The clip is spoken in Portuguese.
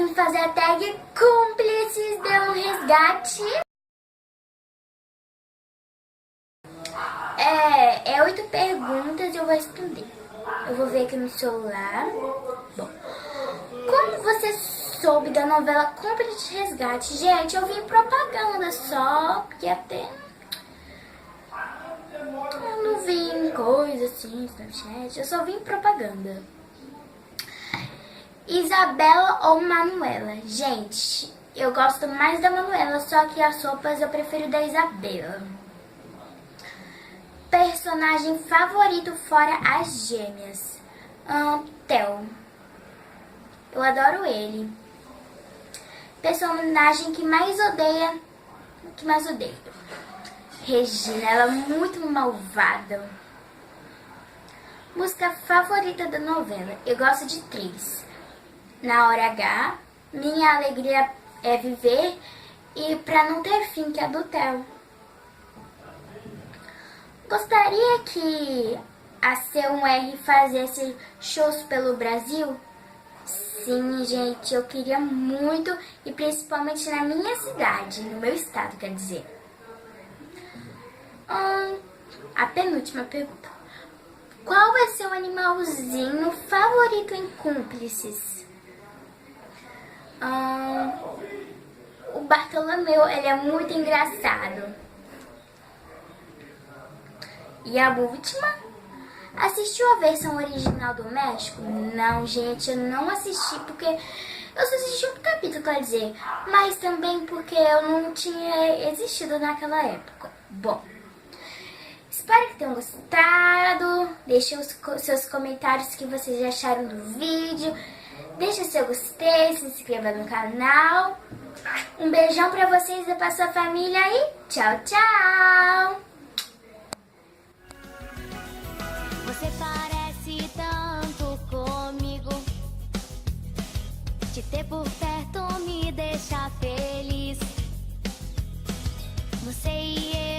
vim fazer a tag cúmplices de um resgate. É 8 perguntas e eu vou responder. Eu vou ver aqui no celular. Bom, como você soube da novela Cúmplices de Resgate? Gente, eu vi em propaganda só, porque até eu não vi em coisa assim, Snapchat, eu só vi em propaganda. Isabela ou Manuela? Gente, eu gosto mais da Manuela, só que as sopas eu prefiro da Isabela. Personagem favorito fora as gêmeas? Theo. Eu adoro ele. Personagem que mais odeio? Regina, ela é muito malvada. Música favorita da novela? Eu gosto de 3. Na Hora H, Minha Alegria é Viver e Pra Não Ter Fim, que é do Theo. Gostaria que a C1R fizesse shows pelo Brasil? Sim, gente, eu queria muito, e principalmente na minha cidade, no meu estado, quer dizer. A penúltima pergunta. Qual é seu animalzinho favorito em Cúmplices? O Bartolomeu, ele é muito engraçado. E a última? Assistiu a versão original do México? Não, gente, eu não assisti porque eu só assisti um capítulo, quer dizer, mas também porque eu não tinha existido naquela época. Bom, espero que tenham gostado. Deixem os seus comentários que vocês acharam do vídeo. Deixe seu gostei, se inscreva no canal. Um beijão pra vocês e pra sua família e tchau, tchau! Você parece tanto comigo. Te ter por perto me deixa feliz. Você e eu